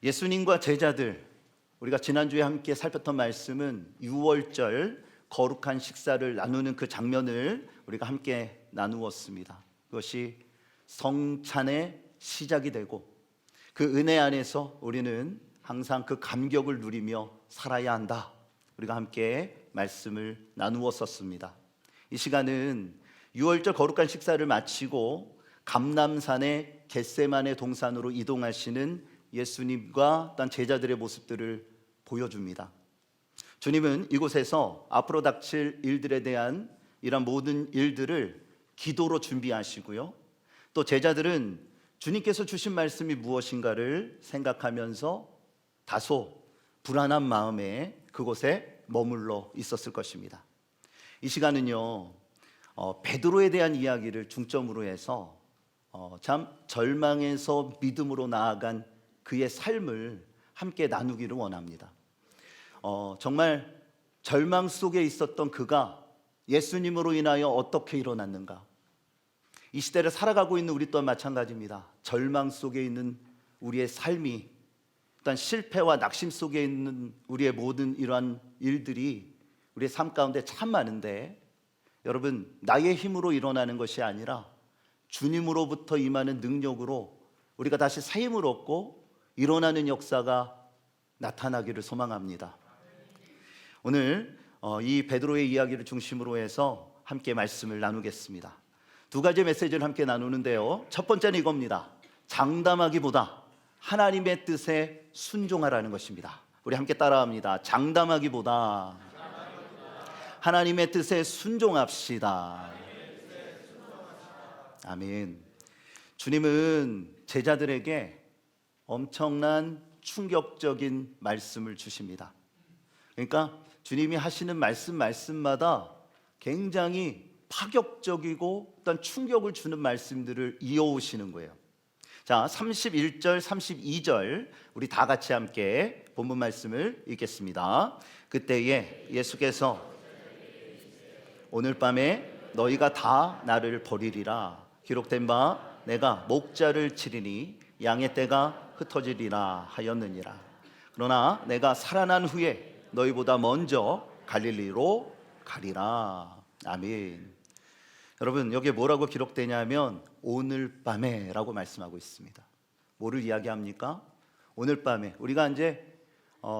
예수님과 제자들, 우리가 지난주에 함께 살폈던 말씀은 유월절 거룩한 식사를 나누는 그 장면을 우리가 함께 나누었습니다. 그것이 성찬의 시작이 되고 그 은혜 안에서 우리는 항상 그 감격을 누리며 살아야 한다. 우리가 함께 말씀을 나누었었습니다. 이 시간은 유월절 거룩한 식사를 마치고 감람산의 겟세마네 동산으로 이동하시는 예수님과 또 제자들의 모습들을 보여줍니다. 주님은 이곳에서 앞으로 닥칠 일들에 대한 이런 모든 일들을 기도로 준비하시고요, 또 제자들은 주님께서 주신 말씀이 무엇인가를 생각하면서 다소 불안한 마음에 그곳에 머물러 있었을 것입니다. 이 시간은요, 베드로에 대한 이야기를 중점으로 해서 참 절망에서 믿음으로 나아간 그의 삶을 함께 나누기를 원합니다. 정말 절망 속에 있었던 그가 예수님으로 인하여 어떻게 일어났는가? 이 시대를 살아가고 있는 우리 또한 마찬가지입니다. 절망 속에 있는 우리의 삶이, 일단 실패와 낙심 속에 있는 우리의 모든 이러한 일들이 우리의 삶 가운데 참 많은데, 여러분, 나의 힘으로 일어나는 것이 아니라 주님으로부터 임하는 능력으로 우리가 다시 새 힘을 얻고 일어나는 역사가 나타나기를 소망합니다. 오늘 이 베드로의 이야기를 중심으로 해서 함께 말씀을 나누겠습니다. 두 가지 메시지를 함께 나누는데요, 첫 번째는 이겁니다. 장담하기보다 하나님의 뜻에 순종하라는 것입니다. 우리 함께 따라합니다. 장담하기보다 하나님의 뜻에 순종합시다. 아멘. 주님은 제자들에게 엄청난 충격적인 말씀을 주십니다. 그러니까 주님이 하시는 말씀마다 굉장히 파격적이고 어떤 충격을 주는 말씀들을 이어오시는 거예요. 자, 31절, 32절 우리 다 같이 함께 본문 말씀을 읽겠습니다. 그때에 예수께서 오늘 밤에 너희가 다 나를 버리리라. 기록된 바 내가 목자를 치리니 양의 떼가 흩어지리라 하였느니라. 그러나 내가 살아난 후에 너희보다 먼저 갈릴리로 가리라. 아멘. 여러분, 여기에 뭐라고 기록되냐면 오늘 밤에 라고 말씀하고 있습니다. 뭐를 이야기합니까? 오늘 밤에 우리가 이제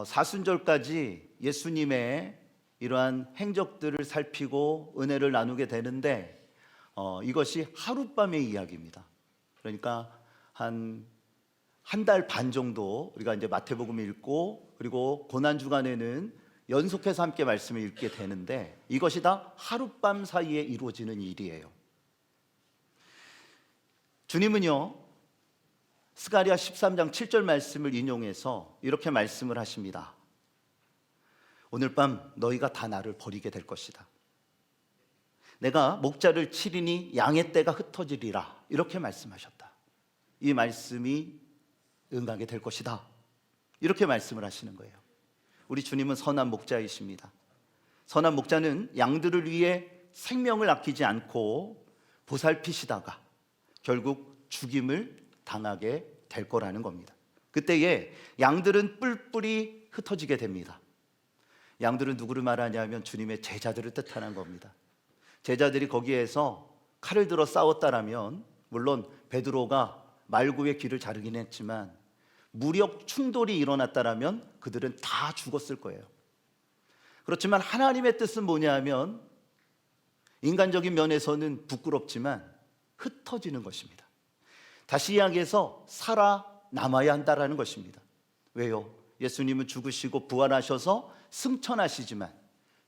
사순절까지 예수님의 이러한 행적들을 살피고 은혜를 나누게 되는데, 이것이 하룻밤의 이야기입니다. 그러니까 한 달 반 정도 우리가 이제 마태복음을 읽고, 그리고 고난주간에는 연속해서 함께 말씀을 읽게 되는데, 이것이 다 하룻밤 사이에 이루어지는 일이에요. 주님은요, 스가랴 13장 7절 말씀을 인용해서 이렇게 말씀을 하십니다. 오늘 밤 너희가 다 나를 버리게 될 것이다. 내가 목자를 치리니 양의 떼가 흩어지리라. 이렇게 말씀하셨다. 이 말씀이 응하게 될 것이다. 이렇게 말씀을 하시는 거예요. 우리 주님은 선한 목자이십니다. 선한 목자는 양들을 위해 생명을 아끼지 않고 보살피시다가 결국 죽임을 당하게 될 거라는 겁니다. 그때에 양들은 뿔뿔이 흩어지게 됩니다. 양들은 누구를 말하냐면 주님의 제자들을 뜻하는 겁니다. 제자들이 거기에서 칼을 들어 싸웠다라면, 물론 베드로가 말구의 귀를 자르긴 했지만 무력 충돌이 일어났다라면 그들은 다 죽었을 거예요. 그렇지만 하나님의 뜻은 뭐냐면, 인간적인 면에서는 부끄럽지만 흩어지는 것입니다. 다시 이야기해서 살아남아야 한다라는 것입니다. 왜요? 예수님은 죽으시고 부활하셔서 승천하시지만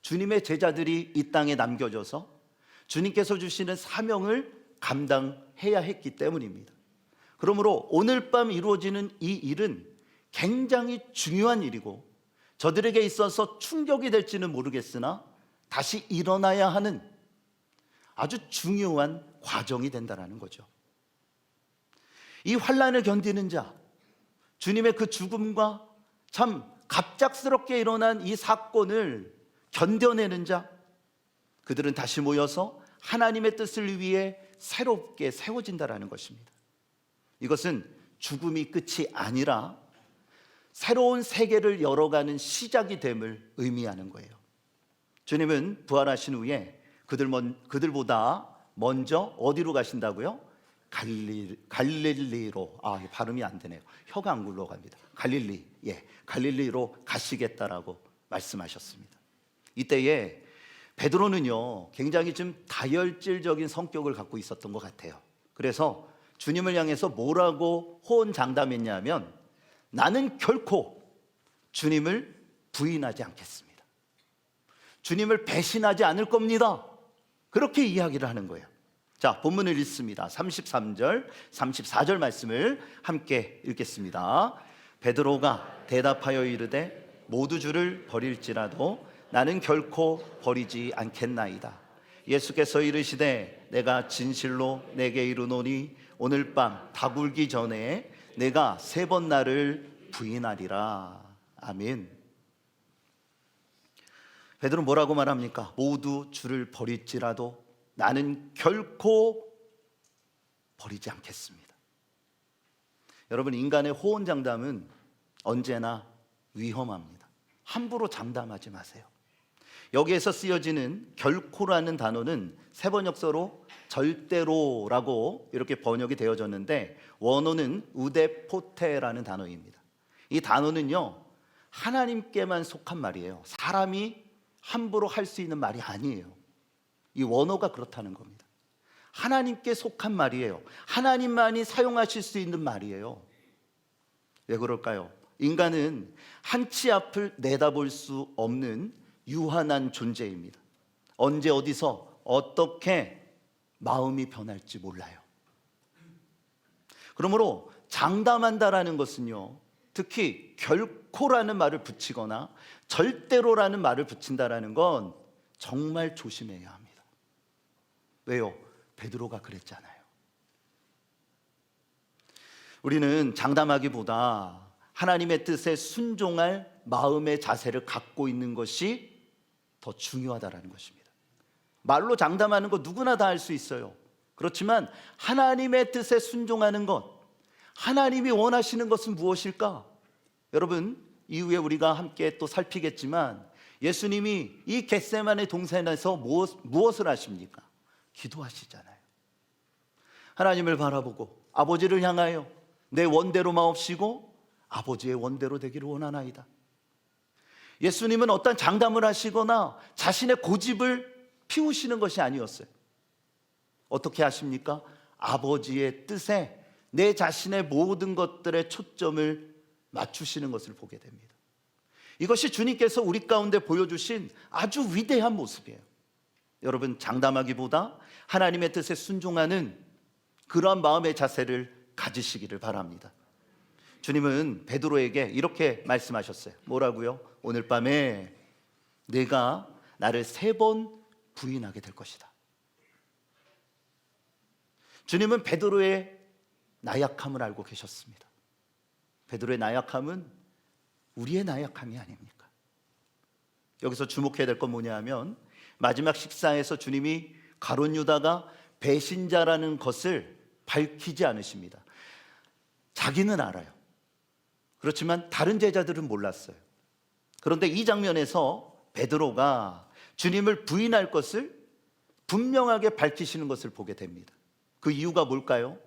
주님의 제자들이 이 땅에 남겨져서 주님께서 주시는 사명을 감당해야 했기 때문입니다. 그러므로 오늘 밤 이루어지는 이 일은 굉장히 중요한 일이고, 저들에게 있어서 충격이 될지는 모르겠으나 다시 일어나야 하는 아주 중요한 과정이 된다는 거죠. 이 환난을 견디는 자, 주님의 그 죽음과 참 갑작스럽게 일어난 이 사건을 견뎌내는 자, 그들은 다시 모여서 하나님의 뜻을 위해 새롭게 세워진다라는 것입니다. 이것은 죽음이 끝이 아니라 새로운 세계를 열어가는 시작이 됨을 의미하는 거예요. 주님은 부활하신 후에 그들보다 먼저 어디로 가신다고요? 갈릴리로. 발음이 안 되네요. 혀가 안 굴러갑니다. 갈릴리로 가시겠다라고 말씀하셨습니다. 이때에 베드로는요, 굉장히 좀 다혈질적인 성격을 갖고 있었던 것 같아요. 그래서 주님을 향해서 뭐라고 호언장담했냐면, 나는 결코 주님을 부인하지 않겠습니다. 주님을 배신하지 않을 겁니다. 그렇게 이야기를 하는 거예요. 자, 본문을 읽습니다. 33절, 34절 말씀을 함께 읽겠습니다. 베드로가 대답하여 이르되 모두 주를 버릴지라도 나는 결코 버리지 않겠나이다. 예수께서 이르시되 내가 진실로 내게 이르노니 오늘 밤 다굴기 전에 내가 3번 나를 부인하리라. 아멘. 베드로 뭐라고 말합니까? 모두 주를 버릴지라도 나는 결코 버리지 않겠습니다. 여러분, 인간의 호언장담은 언제나 위험합니다. 함부로 장담하지 마세요. 여기에서 쓰여지는 결코라는 단어는 세번역서로 절대로라고 이렇게 번역이 되어졌는데, 원어는 우데포테라는 단어입니다. 이 단어는요, 하나님께만 속한 말이에요. 사람이 함부로 할 수 있는 말이 아니에요. 이 원어가 그렇다는 겁니다. 하나님께 속한 말이에요. 하나님만이 사용하실 수 있는 말이에요. 왜 그럴까요? 인간은 한치 앞을 내다볼 수 없는 유한한 존재입니다. 언제 어디서 어떻게 마음이 변할지 몰라요. 그러므로 장담한다라는 것은요, 특히 결코라는 말을 붙이거나 절대로라는 말을 붙인다라는 건 정말 조심해야 합니다. 왜요? 베드로가 그랬잖아요. 우리는 장담하기보다 하나님의 뜻에 순종할 마음의 자세를 갖고 있는 것이 더 중요하다는 것입니다. 말로 장담하는 거 누구나 다 할 수 있어요. 그렇지만 하나님의 뜻에 순종하는 것, 하나님이 원하시는 것은 무엇일까? 여러분, 이후에 우리가 함께 또 살피겠지만 예수님이 이 겟세마네 동산에서 무엇을 하십니까? 기도하시잖아요. 하나님을 바라보고 아버지를 향하여 내 원대로 마옵시고 아버지의 원대로 되기를 원하나이다. 예수님은 어떤 장담을 하시거나 자신의 고집을 피우시는 것이 아니었어요. 어떻게 하십니까? 아버지의 뜻에 내 자신의 모든 것들의 초점을 맞추시는 것을 보게 됩니다. 이것이 주님께서 우리 가운데 보여주신 아주 위대한 모습이에요. 여러분, 장담하기보다 하나님의 뜻에 순종하는 그러한 마음의 자세를 가지시기를 바랍니다. 주님은 베드로에게 이렇게 말씀하셨어요. 뭐라고요? 오늘 밤에 내가 나를 3번 부인하게 될 것이다. 주님은 베드로의 나약함을 알고 계셨습니다. 베드로의 나약함은 우리의 나약함이 아닙니까? 여기서 주목해야 될 건 뭐냐 하면, 마지막 식사에서 주님이 가룟 유다가 배신자라는 것을 밝히지 않으십니다. 자기는 알아요. 그렇지만 다른 제자들은 몰랐어요. 그런데 이 장면에서 베드로가 주님을 부인할 것을 분명하게 밝히시는 것을 보게 됩니다. 그 이유가 뭘까요?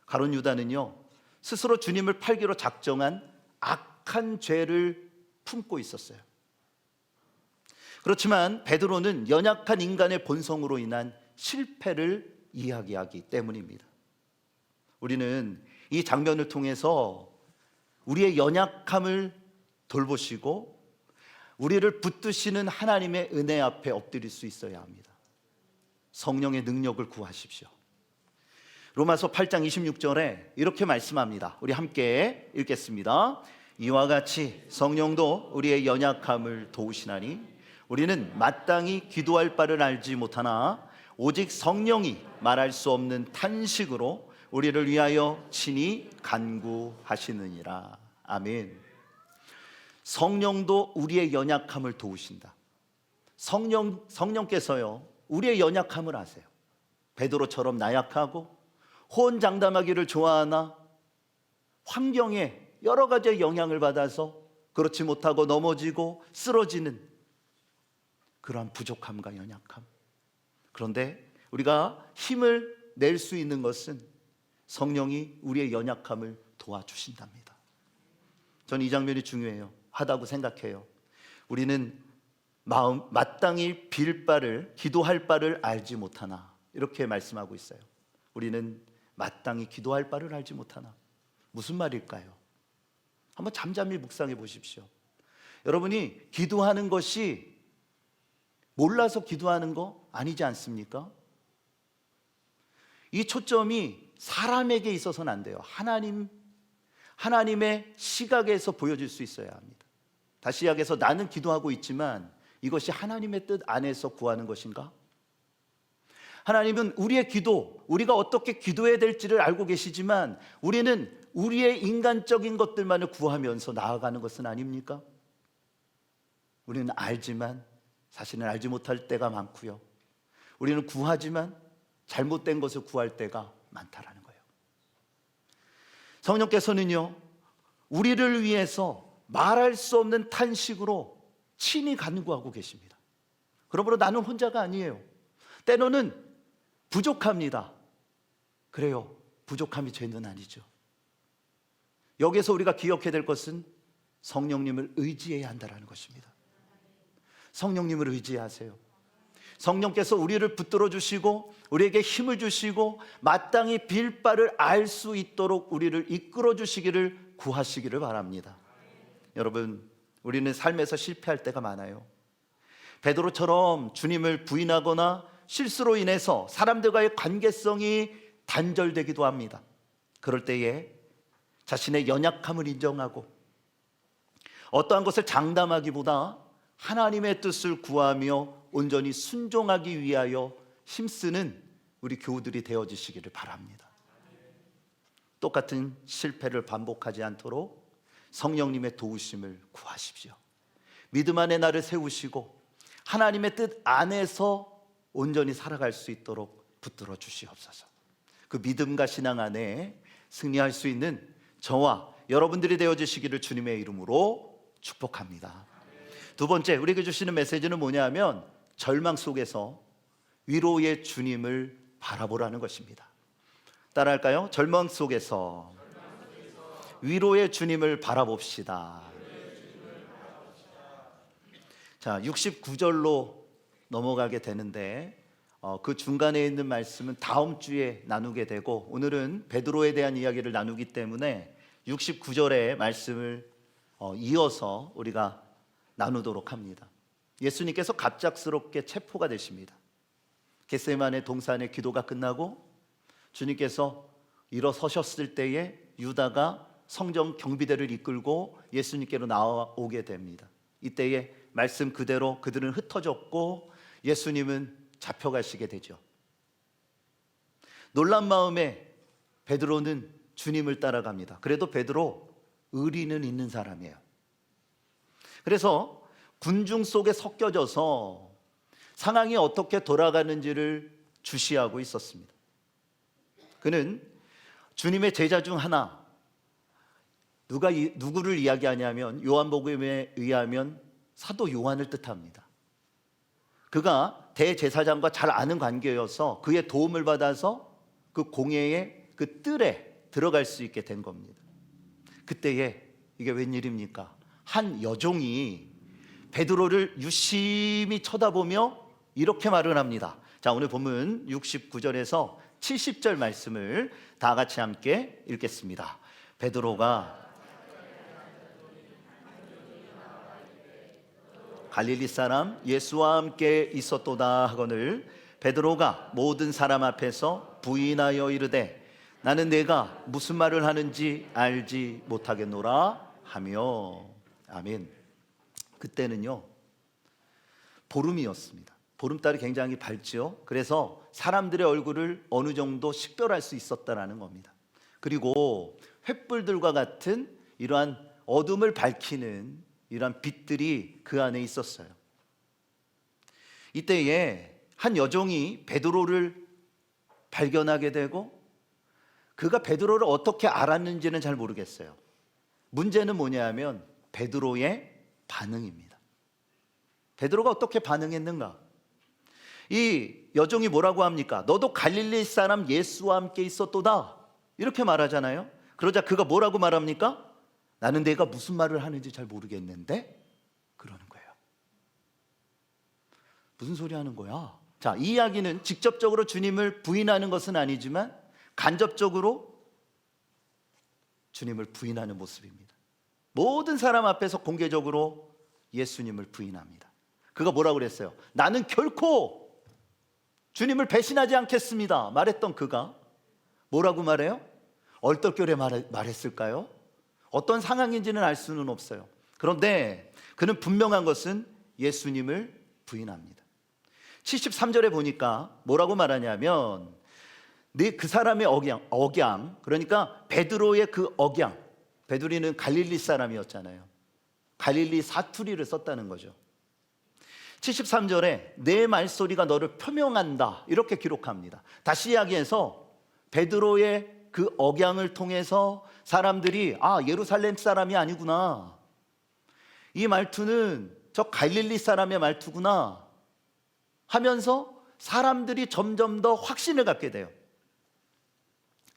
가룟 유다는요, 스스로 주님을 팔기로 작정한 악한 죄를 품고 있었어요. 그렇지만 베드로는 연약한 인간의 본성으로 인한 실패를 이야기하기 때문입니다. 우리는 이 장면을 통해서 우리의 연약함을 돌보시고 우리를 붙드시는 하나님의 은혜 앞에 엎드릴 수 있어야 합니다. 성령의 능력을 구하십시오. 로마서 8장 26절에 이렇게 말씀합니다. 우리 함께 읽겠습니다. 이와 같이 성령도 우리의 연약함을 도우시나니 우리는 마땅히 기도할 바를 알지 못하나 오직 성령이 말할 수 없는 탄식으로 우리를 위하여 친히 간구하시느니라. 아멘. 성령도 우리의 연약함을 도우신다. 성령께서요, 우리의 연약함을 아세요. 베드로처럼 나약하고 호언장담하기를 좋아하나 환경에 여러 가지의 영향을 받아서 그렇지 못하고 넘어지고 쓰러지는 그러한 부족함과 연약함. 그런데 우리가 힘을 낼 수 있는 것은 성령이 우리의 연약함을 도와주신답니다. 저는 이 장면이 중요해요. 하다고 생각해요. 우리는 마땅히 빌 바를, 기도할 바를 알지 못하나, 이렇게 말씀하고 있어요. 우리는 마땅히 기도할 바를 알지 못하나. 무슨 말일까요? 한번 잠잠히 묵상해 보십시오. 여러분이 기도하는 것이 몰라서 기도하는 거 아니지 않습니까? 이 초점이 사람에게 있어서는 안 돼요. 하나님의 시각에서 보여질 수 있어야 합니다. 다시 이야기해서 나는 기도하고 있지만 이것이 하나님의 뜻 안에서 구하는 것인가? 하나님은 우리의 기도, 우리가 어떻게 기도해야 될지를 알고 계시지만 우리는 우리의 인간적인 것들만을 구하면서 나아가는 것은 아닙니까? 우리는 알지만 사실은 알지 못할 때가 많고요. 우리는 구하지만 잘못된 것을 구할 때가 많다라는 거예요. 성령께서는요, 우리를 위해서 말할 수 없는 탄식으로 친히 간구하고 계십니다. 그러므로 나는 혼자가 아니에요. 때로는 부족합니다. 그래요, 부족함이 죄는 아니죠. 여기서 우리가 기억해야 될 것은 성령님을 의지해야 한다는 것입니다. 성령님을 의지하세요. 성령께서 우리를 붙들어 주시고 우리에게 힘을 주시고 마땅히 빌 바를 알 수 있도록 우리를 이끌어 주시기를 구하시기를 바랍니다. 여러분, 우리는 삶에서 실패할 때가 많아요. 베드로처럼 주님을 부인하거나 실수로 인해서 사람들과의 관계성이 단절되기도 합니다. 그럴 때에 자신의 연약함을 인정하고 어떠한 것을 장담하기보다 하나님의 뜻을 구하며 온전히 순종하기 위하여 힘쓰는 우리 교우들이 되어주시기를 바랍니다. 똑같은 실패를 반복하지 않도록 성령님의 도우심을 구하십시오. 믿음 안에 나를 세우시고 하나님의 뜻 안에서 온전히 살아갈 수 있도록 붙들어 주시옵소서. 그 믿음과 신앙 안에 승리할 수 있는 저와 여러분들이 되어주시기를 주님의 이름으로 축복합니다. 두 번째, 우리에게 주시는 메시지는 뭐냐면 절망 속에서 위로의 주님을 바라보라는 것입니다. 따라할까요? 절망 속에서 위로의 주님을 바라봅시다. 자, 69절로 넘어가게 되는데 그 중간에 있는 말씀은 다음 주에 나누게 되고 오늘은 베드로에 대한 이야기를 나누기 때문에 69절의 말씀을 이어서 우리가 나누도록 합니다. 예수님께서 갑작스럽게 체포가 되십니다. 겟세마네 동산의 기도가 끝나고 주님께서 일어서셨을 때에 유다가 성전 경비대를 이끌고 예수님께로 나오게 됩니다. 이때에 말씀 그대로 그들은 흩어졌고 예수님은 잡혀가시게 되죠. 놀란 마음에 베드로는 주님을 따라갑니다. 그래도 베드로 의리는 있는 사람이에요. 그래서 군중 속에 섞여져서 상황이 어떻게 돌아가는지를 주시하고 있었습니다. 그는 주님의 제자 중 하나, 누구를 이야기하냐면 요한복음에 의하면 사도 요한을 뜻합니다. 그가 대제사장과 잘 아는 관계여서 그의 도움을 받아서 그 공회의 그 뜰에 들어갈 수 있게 된 겁니다. 그때에 이게 웬일입니까? 한 여종이 베드로를 유심히 쳐다보며 이렇게 말을 합니다. 자, 오늘 본문 69절에서 70절 말씀을 다 같이 함께 읽겠습니다. 베드로가 갈릴리 사람 예수와 함께 있었도다 하거늘 베드로가 모든 사람 앞에서 부인하여 이르되 나는 내가 무슨 말을 하는지 알지 못하겠노라 하며. 아멘. 그때는요 보름이었습니다. 보름달이 굉장히 밝죠. 그래서 사람들의 얼굴을 어느 정도 식별할 수 있었다라는 겁니다. 그리고 횃불들과 같은 이러한 어둠을 밝히는 이러한 빛들이 그 안에 있었어요. 이때에 한 여종이 베드로를 발견하게 되고 그가 베드로를 어떻게 알았는지는 잘 모르겠어요. 문제는 뭐냐면 베드로의 반응입니다. 베드로가 어떻게 반응했는가? 이 여종이 뭐라고 합니까? 너도 갈릴리 사람 예수와 함께 있었도다, 이렇게 말하잖아요. 그러자 그가 뭐라고 말합니까? 나는 내가 무슨 말을 하는지 잘 모르겠는데, 그러는 거예요. 무슨 소리 하는 거야? 자, 이 이야기는 직접적으로 주님을 부인하는 것은 아니지만 간접적으로 주님을 부인하는 모습입니다. 모든 사람 앞에서 공개적으로 예수님을 부인합니다. 그가 뭐라고 그랬어요? 나는 결코 주님을 배신하지 않겠습니다 말했던 그가 뭐라고 말해요? 얼떨결에 말했을까요? 어떤 상황인지는 알 수는 없어요. 그런데 그는 분명한 것은 예수님을 부인합니다. 73절에 보니까 뭐라고 말하냐면 그 사람의 억양, 그러니까 베드로의 그 억양, 베드로는 갈릴리 사람이었잖아요. 갈릴리 사투리를 썼다는 거죠. 73절에 내 말소리가 너를 표명한다, 이렇게 기록합니다. 다시 이야기해서 베드로의 그 억양을 통해서 사람들이 예루살렘 사람이 아니구나, 이 말투는 저 갈릴리 사람의 말투구나 하면서 사람들이 점점 더 확신을 갖게 돼요.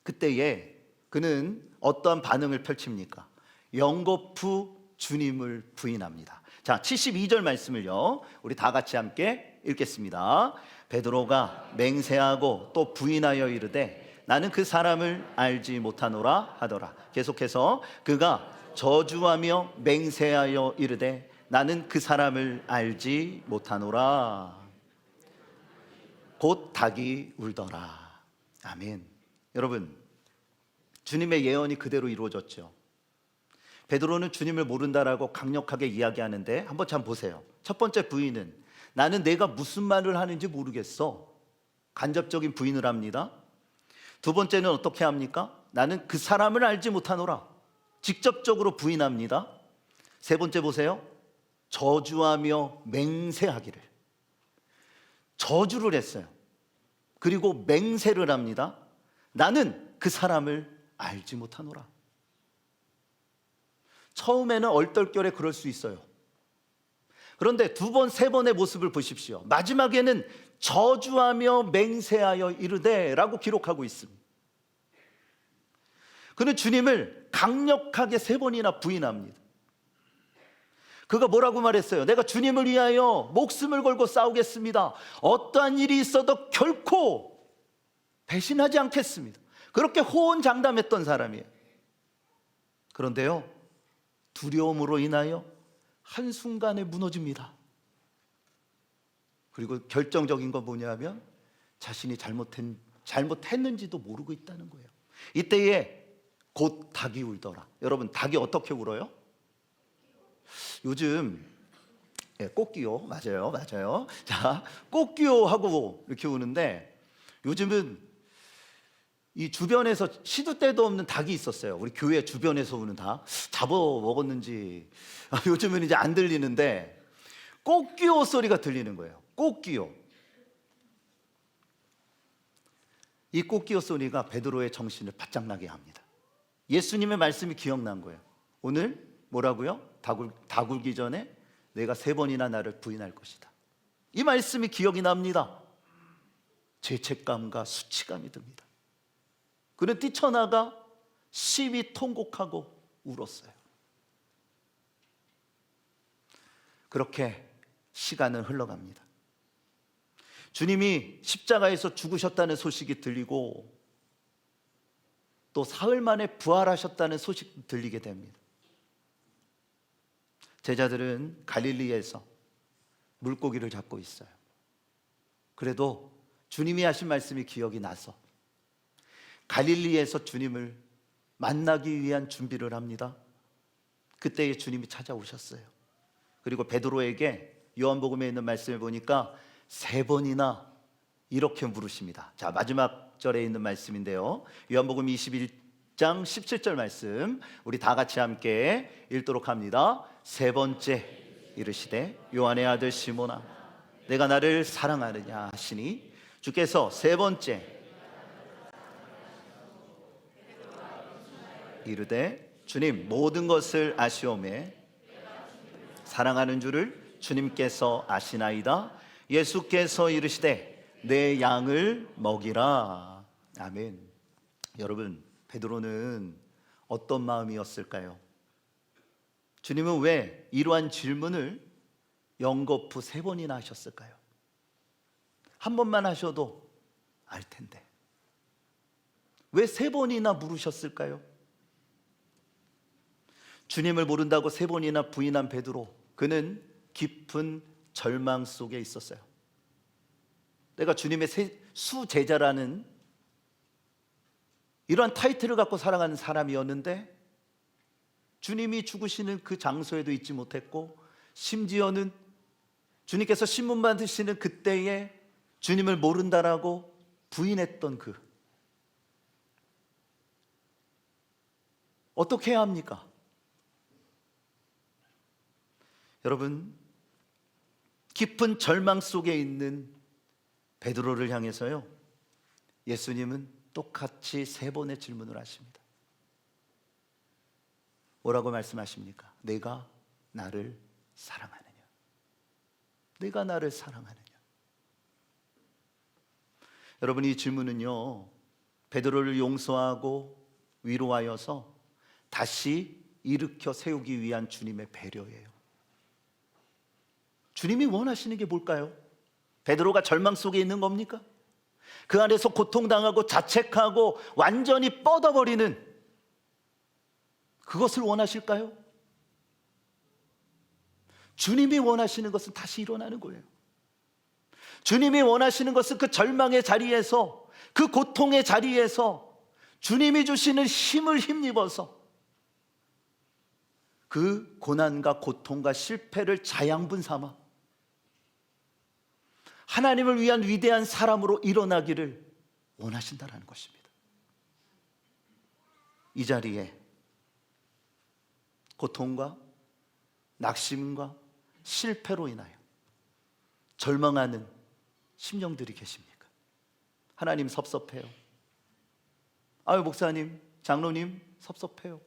그때에 그는 어떠한 반응을 펼칩니까? 연거푸 주님을 부인합니다. 자, 72절 말씀을요, 우리 다 같이 함께 읽겠습니다. 베드로가 맹세하고 또 부인하여 이르되 나는 그 사람을 알지 못하노라 하더라. 계속해서 그가 저주하며 맹세하여 이르되 나는 그 사람을 알지 못하노라. 곧 닭이 울더라. 아멘. 여러분, 주님의 예언이 그대로 이루어졌죠. 베드로는 주님을 모른다라고 강력하게 이야기하는데 한번 참 보세요. 첫 번째 부인은 나는 내가 무슨 말을 하는지 모르겠어, 간접적인 부인을 합니다. 두 번째는 어떻게 합니까? 나는 그 사람을 알지 못하노라, 직접적으로 부인합니다. 세 번째 보세요. 저주하며 맹세하기를, 저주를 했어요. 그리고 맹세를 합니다. 나는 그 사람을 알지 못하노라. 처음에는 얼떨결에 그럴 수 있어요. 그런데 두 번, 세 번의 모습을 보십시오. 마지막에는 저주하며 맹세하여 이르되 라고 기록하고 있습니다. 그는 주님을 강력하게 세 번이나 부인합니다. 그가 뭐라고 말했어요? 내가 주님을 위하여 목숨을 걸고 싸우겠습니다. 어떠한 일이 있어도 결코 배신하지 않겠습니다. 그렇게 호언장담했던 사람이에요. 그런데요, 두려움으로 인하여 한순간에 무너집니다. 그리고 결정적인 건 뭐냐면 자신이 잘못했는지도 모르고 있다는 거예요. 이때에 곧 닭이 울더라. 여러분, 닭이 어떻게 울어요? 요즘 꽃기요, 맞아요. 자, 꽃기요 하고 이렇게 우는데, 요즘은 이 주변에서 시도 때도 없는 닭이 있었어요. 우리 교회 주변에서 우는 닭, 잡아먹었는지 요즘은 이제 안 들리는데 꽃기요 소리가 들리는 거예요. 꽃기요. 이 꽃기요 소리가 베드로의 정신을 바짝 나게 합니다. 예수님의 말씀이 기억난 거예요. 오늘 뭐라고요? 닭 울기 전에 내가 3번이나 나를 부인할 것이다. 이 말씀이 기억이 납니다. 죄책감과 수치감이 듭니다. 그는 뛰쳐나가 심히 통곡하고 울었어요. 그렇게 시간은 흘러갑니다. 주님이 십자가에서 죽으셨다는 소식이 들리고 또 사흘 만에 부활하셨다는 소식이 들리게 됩니다. 제자들은 갈릴리에서 물고기를 잡고 있어요. 그래도 주님이 하신 말씀이 기억이 나서 갈릴리에서 주님을 만나기 위한 준비를 합니다. 그때에 주님이 찾아오셨어요. 그리고 베드로에게 요한복음에 있는 말씀을 보니까 3번이나 이렇게 물으십니다. 자, 마지막 절에 있는 말씀인데요, 요한복음 21장 17절 말씀 우리 다 같이 함께 읽도록 합니다. 3번째 이르시되 요한의 아들 시몬아, 내가 나를 사랑하느냐 하시니 주께서 3번째 이르되 주님, 모든 것을 아시오매 사랑하는 줄을 주님께서 아시나이다. 예수께서 이르시되 내 양을 먹이라. 아멘. 여러분, 베드로는 어떤 마음이었을까요? 주님은 왜 이러한 질문을 연거푸 3번이나 하셨을까요? 한 번만 하셔도 알 텐데 왜 3번이나 물으셨을까요? 주님을 모른다고 3번이나 부인한 베드로, 그는 깊은 절망 속에 있었어요. 내가 주님의 수제자라는 이러한 타이틀을 갖고 살아가는 사람이었는데 주님이 죽으시는 그 장소에도 있지 못했고, 심지어는 주님께서 신문 받으시는 그때에 주님을 모른다라고 부인했던 그, 어떻게 해야 합니까? 여러분, 깊은 절망 속에 있는 베드로를 향해서요, 예수님은 똑같이 3번의 질문을 하십니다. 뭐라고 말씀하십니까? 내가 나를 사랑하느냐? 내가 나를 사랑하느냐? 여러분, 이 질문은요, 베드로를 용서하고 위로하여서 다시 일으켜 세우기 위한 주님의 배려예요. 주님이 원하시는 게 뭘까요? 베드로가 절망 속에 있는 겁니까? 그 안에서 고통당하고 자책하고 완전히 뻗어버리는 그것을 원하실까요? 주님이 원하시는 것은 다시 일어나는 거예요. 주님이 원하시는 것은 그 절망의 자리에서, 그 고통의 자리에서 주님이 주시는 힘을 힘입어서 그 고난과 고통과 실패를 자양분 삼아 하나님을 위한 위대한 사람으로 일어나기를 원하신다는 것입니다. 이 자리에 고통과 낙심과 실패로 인하여 절망하는 심령들이 계십니까? 하나님 섭섭해요. 아유, 목사님, 장로님 섭섭해요.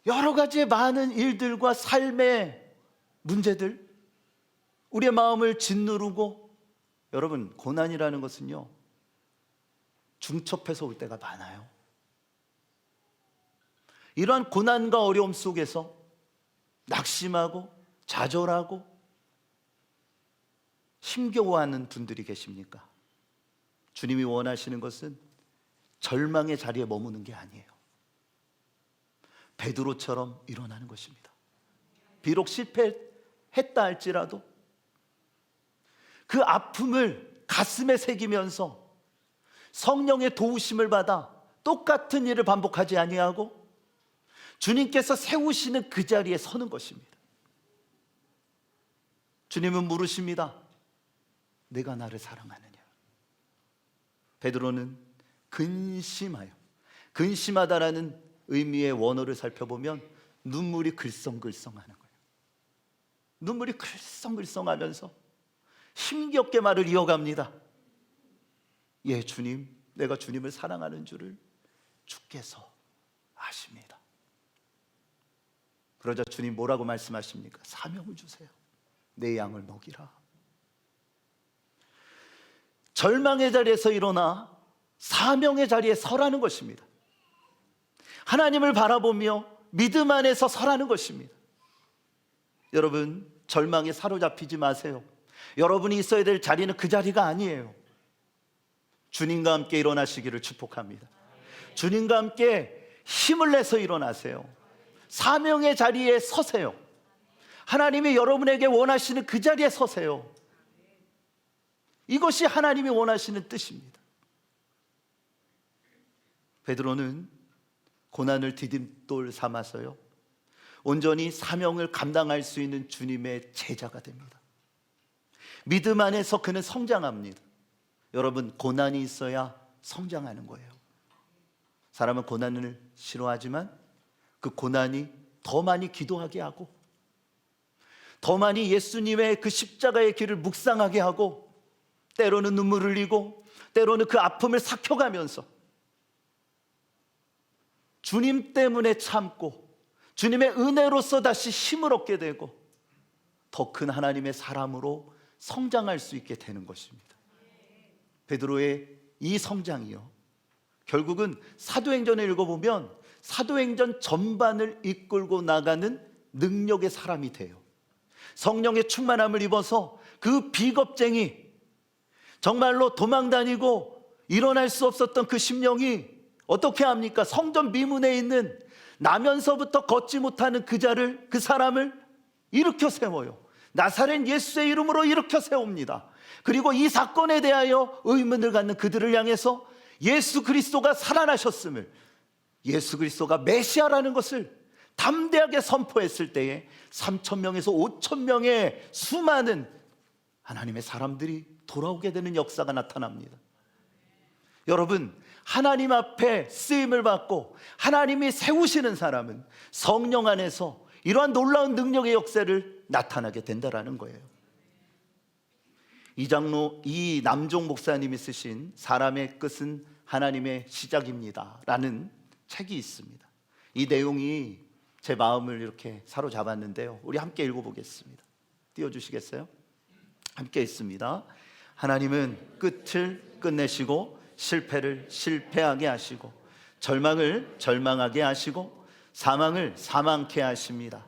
여러 가지의 많은 일들과 삶의 문제들, 우리의 마음을 짓누르고, 여러분, 고난이라는 것은요, 중첩해서 올 때가 많아요. 이러한 고난과 어려움 속에서 낙심하고 좌절하고 힘겨워하는 분들이 계십니까? 주님이 원하시는 것은 절망의 자리에 머무는 게 아니에요. 베드로처럼 일어나는 것입니다. 비록 실패했다 할지라도 그 아픔을 가슴에 새기면서 성령의 도우심을 받아 똑같은 일을 반복하지 아니하고 주님께서 세우시는 그 자리에 서는 것입니다. 주님은 물으십니다. 내가 나를 사랑하느냐? 베드로는 근심하여, 근심하다라는 의미의 원어를 살펴보면 눈물이 글썽글썽하는 거예요. 눈물이 글썽글썽하면서 힘겹게 말을 이어갑니다. 예, 주님, 내가 주님을 사랑하는 줄을 주께서 아십니다. 그러자 주님 뭐라고 말씀하십니까? 사명을 주세요. 내 양을 먹이라. 절망의 자리에서 일어나 사명의 자리에 서라는 것입니다. 하나님을 바라보며 믿음 안에서 서라는 것입니다. 여러분, 절망에 사로잡히지 마세요. 여러분이 있어야 될 자리는 그 자리가 아니에요. 주님과 함께 일어나시기를 축복합니다. 주님과 함께 힘을 내서 일어나세요. 사명의 자리에 서세요. 하나님이 여러분에게 원하시는 그 자리에 서세요. 이것이 하나님이 원하시는 뜻입니다. 베드로는 고난을 디딤돌 삼아서요, 온전히 사명을 감당할 수 있는 주님의 제자가 됩니다. 믿음 안에서 그는 성장합니다. 여러분, 고난이 있어야 성장하는 거예요. 사람은 고난을 싫어하지만 그 고난이 더 많이 기도하게 하고, 더 많이 예수님의 그 십자가의 길을 묵상하게 하고, 때로는 눈물을 흘리고 때로는 그 아픔을 삭혀가면서 주님 때문에 참고 주님의 은혜로서 다시 힘을 얻게 되고 더 큰 하나님의 사람으로 성장할 수 있게 되는 것입니다. 베드로의 이 성장이요, 결국은 사도행전을 읽어보면 사도행전 전반을 이끌고 나가는 능력의 사람이 돼요. 성령의 충만함을 입어서 그 비겁쟁이, 정말로 도망다니고 일어날 수 없었던 그 심령이 어떻게 합니까? 성전 미문에 있는 나면서부터 걷지 못하는 그 사람을 일으켜 세워요. 나사렛 예수의 이름으로 일으켜 세웁니다. 그리고 이 사건에 대하여 의문을 갖는 그들을 향해서 예수 그리스도가 살아나셨음을, 예수 그리스도가 메시아라는 것을 담대하게 선포했을 때에 3,000명에서 5,000명의 수많은 하나님의 사람들이 돌아오게 되는 역사가 나타납니다. 여러분, 하나님 앞에 쓰임을 받고 하나님이 세우시는 사람은 성령 안에서 이러한 놀라운 능력의 역사를 나타나게 된다라는 거예요. 이 남종 목사님이 쓰신 사람의 끝은 하나님의 시작입니다 라는 책이 있습니다. 이 내용이 제 마음을 이렇게 사로잡았는데요, 우리 함께 읽어보겠습니다. 띄워주시겠어요? 함께 있습니다. 하나님은 끝을 끝내시고 실패를 실패하게 하시고 절망을 절망하게 하시고 사망을 사망케 하십니다.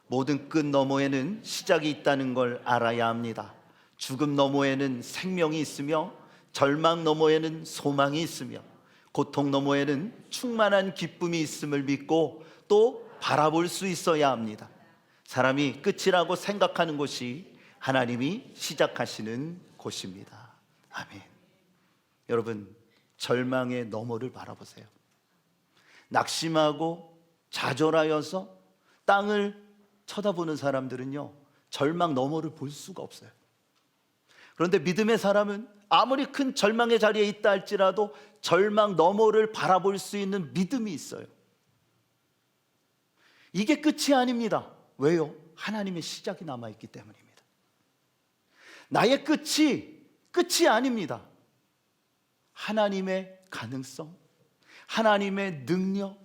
모든 끝 너머에는 시작이 있다는 걸 알아야 합니다. 죽음 너머에는 생명이 있으며 절망 너머에는 소망이 있으며 고통 너머에는 충만한 기쁨이 있음을 믿고 또 바라볼 수 있어야 합니다. 사람이 끝이라고 생각하는 곳이 하나님이 시작하시는 곳입니다. 아멘. 여러분, 절망의 너머를 바라보세요. 낙심하고 좌절하여서 땅을 쳐다보는 사람들은요, 절망 너머를 볼 수가 없어요. 그런데 믿음의 사람은 아무리 큰 절망의 자리에 있다 할지라도 절망 너머를 바라볼 수 있는 믿음이 있어요. 이게 끝이 아닙니다. 왜요? 하나님의 시작이 남아있기 때문입니다. 나의 끝이 아닙니다. 하나님의 가능성, 하나님의 능력,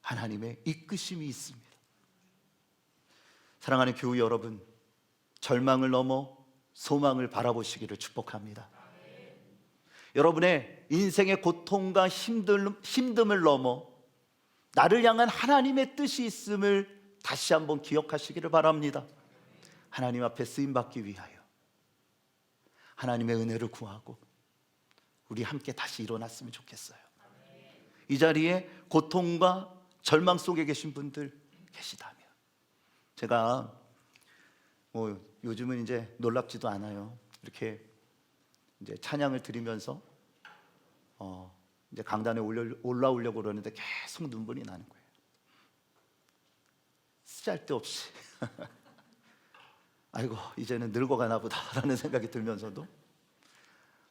하나님의 이끄심이 있습니다. 사랑하는 교우 여러분, 절망을 넘어 소망을 바라보시기를 축복합니다. 여러분의 인생의 고통과 힘듦을 넘어 나를 향한 하나님의 뜻이 있음을 다시 한번 기억하시기를 바랍니다. 하나님 앞에 쓰임받기 위하여 하나님의 은혜를 구하고 우리 함께 다시 일어났으면 좋겠어요. 이 자리에 고통과 절망 속에 계신 분들 계시다면, 제가 요즘은 이제 놀랍지도 않아요. 이렇게 이제 찬양을 드리면서 이제 강단에 올라오려고 그러는데 계속 눈물이 나는 거예요. 쓰잘데없이 아이고 이제는 늙어가나 보다라는 생각이 들면서도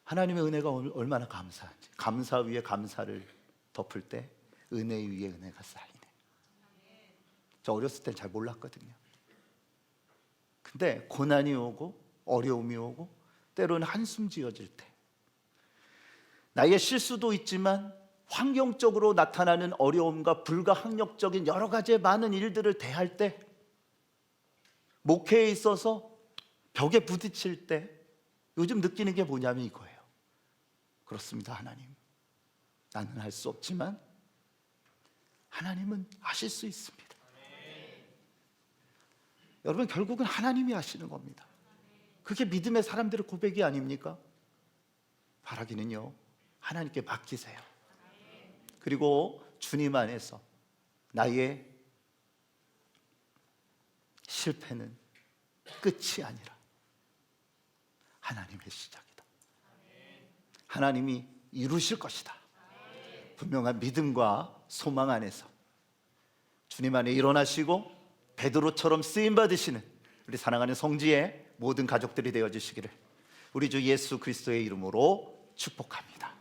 하나님의 은혜가 얼마나 감사한지, 감사 위에 감사를 덮을 때 은혜 위에 은혜가 쌓이네. 저 어렸을 땐 잘 몰랐거든요. 근데 고난이 오고 어려움이 오고 때로는 한숨 지어질 때, 나의 실수도 있지만 환경적으로 나타나는 어려움과 불가항력적인 여러 가지의 많은 일들을 대할 때, 목회에 있어서 벽에 부딪힐 때 요즘 느끼는 게 뭐냐면 이거예요. 그렇습니다. 하나님, 나는 할 수 없지만 하나님은 하실 수 있습니다. 여러분, 결국은 하나님이 하시는 겁니다. 그게 믿음의 사람들의 고백이 아닙니까? 바라기는요, 하나님께 맡기세요. 그리고 주님 안에서 나의 실패는 끝이 아니라 하나님의 시작이다. 하나님이 이루실 것이다. 분명한 믿음과 소망 안에서 주님 안에 일어나시고 베드로처럼 쓰임받으시는 우리 사랑하는 성지의 모든 가족들이 되어주시기를 우리 주 예수 그리스도의 이름으로 축복합니다.